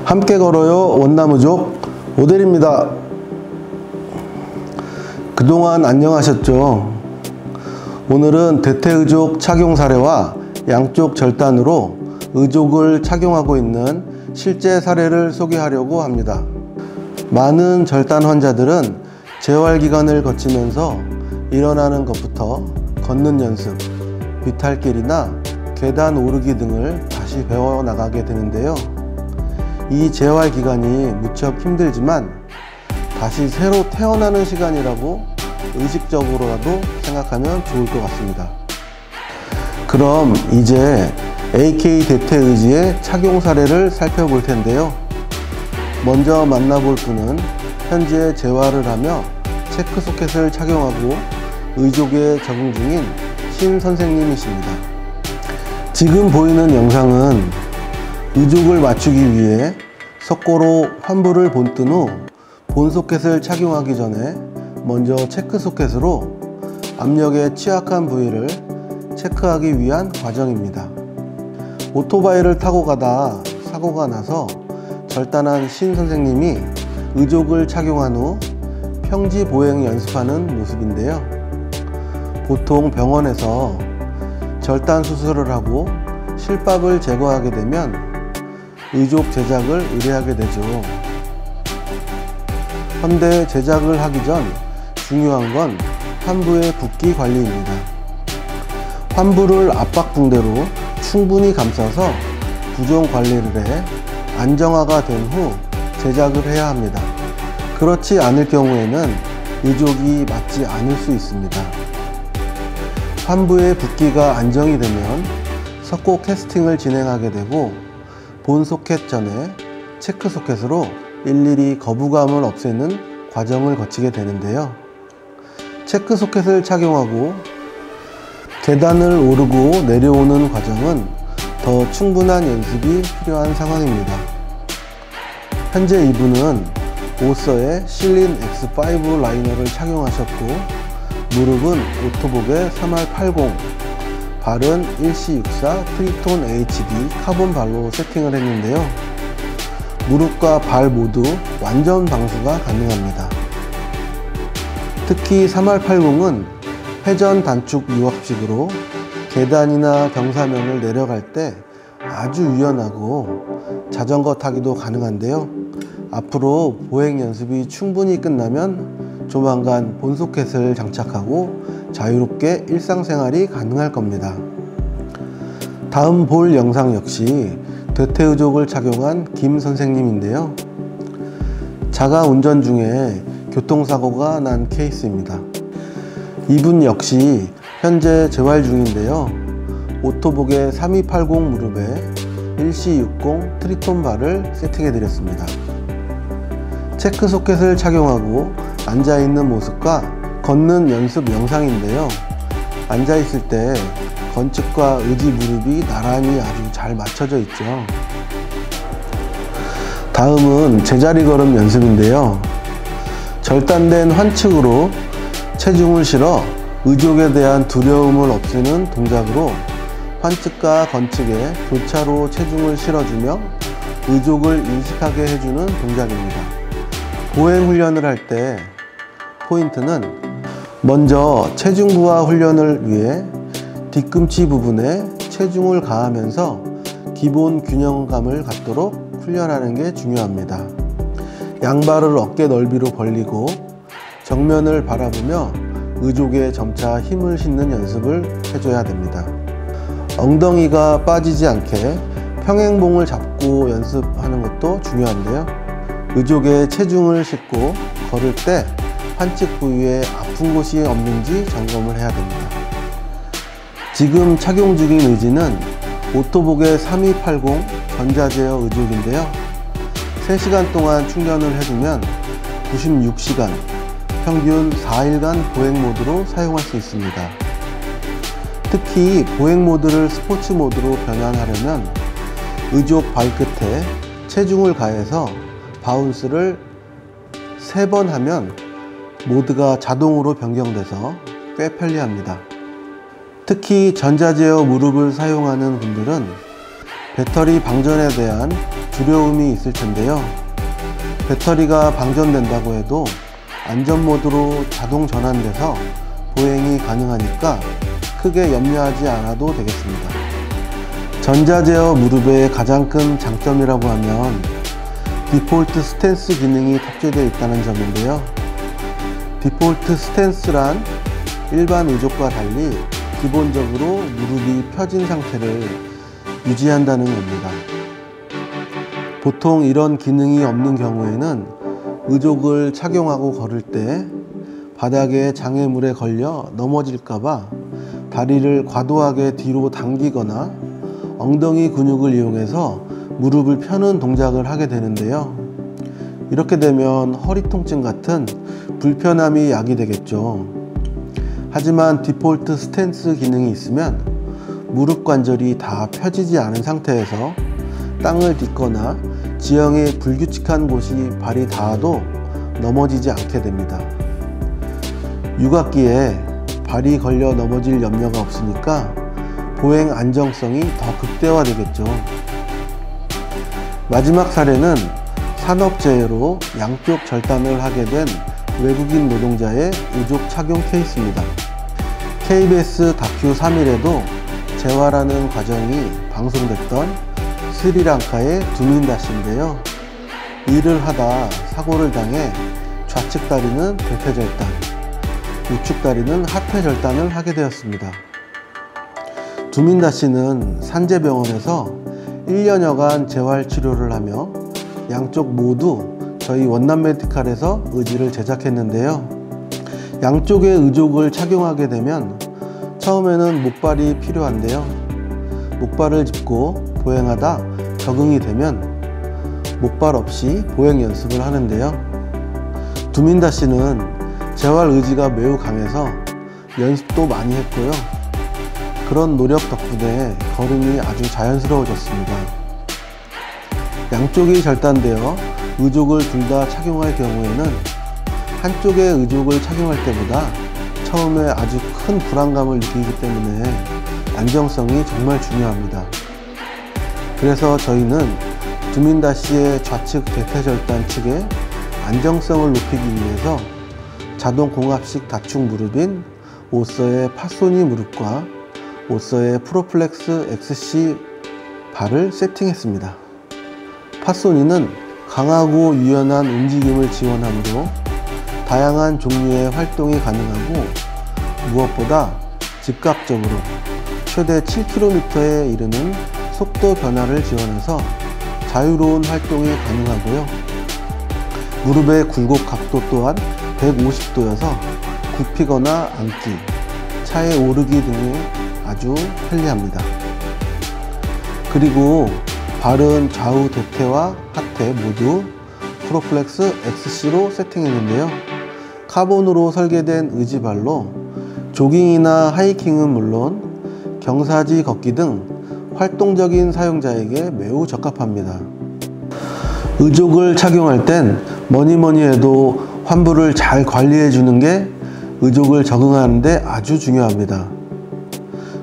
함께 걸어요 원나무족 오델입니다. 그동안 안녕하셨죠? 오늘은 대퇴의족 착용 사례와 양쪽 절단으로 의족을 착용하고 있는 실제 사례를 소개하려고 합니다. 많은 절단 환자들은 재활기간을 거치면서 일어나는 것부터 걷는 연습, 비탈길이나 계단 오르기 등을 다시 배워나가게 되는데요. 이 재활기간이 무척 힘들지만 다시 새로 태어나는 시간이라고 의식적으로라도 생각하면 좋을 것 같습니다. 그럼 이제 AK 대퇴의지의 착용 사례를 살펴볼 텐데요. 먼저 만나볼 분은 현재 재활을 하며 체크 소켓을 착용하고 의족에 적응 중인 신 선생님이십니다. 지금 보이는 영상은 의족을 맞추기 위해 석고로 환부를 본뜬 후 본 소켓을 착용하기 전에 먼저 체크 소켓으로 압력에 취약한 부위를 체크하기 위한 과정입니다. 오토바이를 타고 가다 사고가 나서 절단한 신 선생님이 의족을 착용한 후 평지 보행 연습하는 모습인데요. 보통 병원에서 절단 수술을 하고 실밥을 제거하게 되면 의족 제작을 의뢰하게 되죠. 현대 제작을 하기 전 중요한 건 환부의 붓기 관리입니다. 환부를 압박붕대로 충분히 감싸서 부종 관리를 해 안정화가 된 후 제작을 해야 합니다. 그렇지 않을 경우에는 의족이 맞지 않을 수 있습니다. 환부의 붓기가 안정이 되면 석고 캐스팅을 진행하게 되고 본 소켓 전에 체크 소켓으로 일일이 거부감을 없애는 과정을 거치게 되는데요. 체크 소켓을 착용하고 계단을 오르고 내려오는 과정은 더 충분한 연습이 필요한 상황입니다. 현재 이분은 오서의 실린 X5 라이너를 착용하셨고 무릎은 오토복의 3R80, 발은 1C64 트리톤 HD 카본 발로 세팅을 했는데요. 무릎과 발 모두 완전 방수가 가능합니다. 특히 3R80은 회전 단축 유압식으로 계단이나 경사면을 내려갈 때 아주 유연하고 자전거 타기도 가능한데요. 앞으로 보행 연습이 충분히 끝나면 조만간 본 소켓을 장착하고 자유롭게 일상생활이 가능할 겁니다. 다음 볼 영상 역시 대퇴의족을 착용한 김 선생님인데요. 자가 운전 중에 교통사고가 난 케이스입니다. 이분 역시 현재 재활 중인데요. 오토복의 3280 무릎에 1C60 트리톤 발을 세팅해 드렸습니다. 체크 소켓을 착용하고 앉아있는 모습과 걷는 연습 영상인데요. 앉아있을 때 건측과 의지 무릎이 나란히 아주 잘 맞춰져 있죠. 다음은 제자리 걸음 연습인데요. 절단된 환측으로 체중을 실어 의족에 대한 두려움을 없애는 동작으로 환측과 건측에 교차로 체중을 실어주며 의족을 인식하게 해주는 동작입니다. 보행 훈련을 할 때 포인트는 먼저 체중 부하 훈련을 위해 뒤꿈치 부분에 체중을 가하면서 기본 균형감을 갖도록 훈련하는 게 중요합니다. 양발을 어깨 넓이로 벌리고 정면을 바라보며 의족에 점차 힘을 싣는 연습을 해줘야 됩니다. 엉덩이가 빠지지 않게 평행봉을 잡고 연습하는 것도 중요한데요. 의족에 체중을 싣고 걸을 때 환측 부위에 아픈 곳이 없는지 점검을 해야 됩니다. 지금 착용 중인 의지는 오토복의 3280 전자제어 의족인데요. 3시간 동안 충전을 해두면 96시간, 평균 4일간 보행 모드로 사용할 수 있습니다. 특히 보행 모드를 스포츠 모드로 변환하려면 의족 발끝에 체중을 가해서 바운스를 3번 하면 모드가 자동으로 변경돼서 꽤 편리합니다. 특히 전자제어 무릎을 사용하는 분들은 배터리 방전에 대한 두려움이 있을 텐데요. 배터리가 방전된다고 해도 안전모드로 자동 전환돼서 보행이 가능하니까 크게 염려하지 않아도 되겠습니다. 전자제어 무릎의 가장 큰 장점이라고 하면 디폴트 스탠스 기능이 탑재되어 있다는 점인데요. 디폴트 스탠스란 일반 의족과 달리 기본적으로 무릎이 펴진 상태를 유지한다는 겁니다. 보통 이런 기능이 없는 경우에는 의족을 착용하고 걸을 때 바닥에 장애물에 걸려 넘어질까봐 다리를 과도하게 뒤로 당기거나 엉덩이 근육을 이용해서 무릎을 펴는 동작을 하게 되는데요. 이렇게 되면 허리 통증 같은 불편함이 야기되겠죠. 하지만 디폴트 스탠스 기능이 있으면 무릎 관절이 다 펴지지 않은 상태에서 땅을 딛거나 지형에 불규칙한 곳이 발이 닿아도 넘어지지 않게 됩니다. 육악기에 발이 걸려 넘어질 염려가 없으니까 보행 안정성이 더 극대화되겠죠. 마지막 사례는 산업재해로 양쪽 절단을 하게 된 외국인 노동자의 의족 착용 케이스입니다. KBS 다큐 3일에도 재활하는 과정이 방송됐던 스리랑카의 두민다시인데요. 일을 하다 사고를 당해 좌측 다리는 대퇴절단, 우측 다리는 하퇴절단을 하게 되었습니다. 두민다시는 산재병원에서 1년여간 재활치료를 하며 양쪽 모두 저희 원남메디칼에서 의지를 제작했는데요. 양쪽의 의족을 착용하게 되면 처음에는 목발이 필요한데요. 목발을 짚고 보행하다 적응이 되면 목발 없이 보행 연습을 하는데요. 두민다 씨는 재활 의지가 매우 강해서 연습도 많이 했고요. 그런 노력 덕분에 걸음이 아주 자연스러워졌습니다. 양쪽이 절단되어 의족을 둘 다 착용할 경우에는 한쪽의 의족을 착용할 때보다 처음에 아주 큰 불안감을 느끼기 때문에 안정성이 정말 중요합니다. 그래서 저희는 두민다 씨의 좌측 대퇴절단 측의 안정성을 높이기 위해서 자동 공합식 다축 무릎인 오서의 파소니 무릎과 오서의 프로플렉스 XC 발을 세팅했습니다. 파소니는 강하고 유연한 움직임을 지원하므로 다양한 종류의 활동이 가능하고 무엇보다 즉각적으로 최대 7km에 이르는 속도 변화를 지원해서 자유로운 활동이 가능하고요. 무릎의 굴곡 각도 또한 150도여서 굽히거나 앉기, 차에 오르기 등에 아주 편리합니다. 그리고 발은 좌우 대퇴와 하퇴 모두 프로플렉스 XC로 세팅했는데요. 카본으로 설계된 의지발로 조깅이나 하이킹은 물론 경사지 걷기 등 활동적인 사용자에게 매우 적합합니다. 의족을 착용할 땐 뭐니 해도 환부를 잘 관리해 주는 게 의족을 적응하는 데 아주 중요합니다.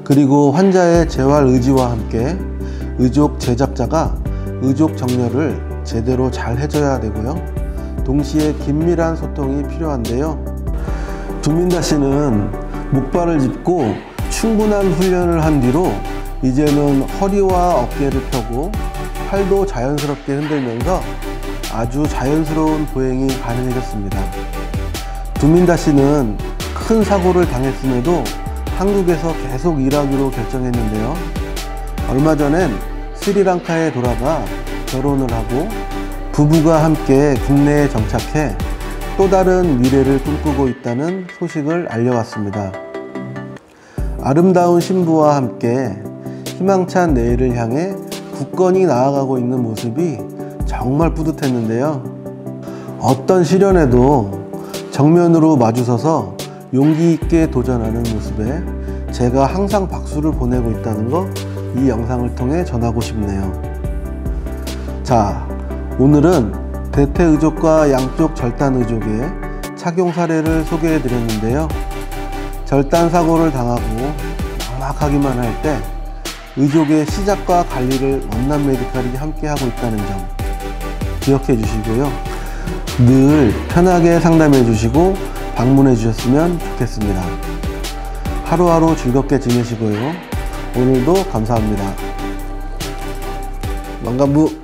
그리고 환자의 재활 의지와 함께 의족 제작자가 의족 정렬을 제대로 잘 해줘야 되고요. 동시에 긴밀한 소통이 필요한데요. 두민다 씨는 목발을 짚고 충분한 훈련을 한 뒤로 이제는 허리와 어깨를 펴고 팔도 자연스럽게 흔들면서 아주 자연스러운 보행이 가능해졌습니다. 두민다 씨는 큰 사고를 당했음에도 한국에서 계속 일하기로 결정했는데요. 얼마 전엔 스리랑카에 돌아가 결혼을 하고 부부가 함께 국내에 정착해 또 다른 미래를 꿈꾸고 있다는 소식을 알려왔습니다. 아름다운 신부와 함께 희망찬 내일을 향해 굳건히 나아가고 있는 모습이 정말 뿌듯했는데요. 어떤 시련에도 정면으로 마주서서 용기 있게 도전하는 모습에 제가 항상 박수를 보내고 있다는 거 이 영상을 통해 전하고 싶네요. 자, 오늘은 대퇴 의족과 양쪽 절단 의족의 착용 사례를 소개해 드렸는데요. 절단 사고를 당하고 막막하기만 할 때 의족의 시작과 관리를 원남 메디칼이 함께하고 있다는 점 기억해 주시고요. 늘 편하게 상담해 주시고 방문해 주셨으면 좋겠습니다. 하루하루 즐겁게 지내시고요. 오늘도 감사합니다. 만감부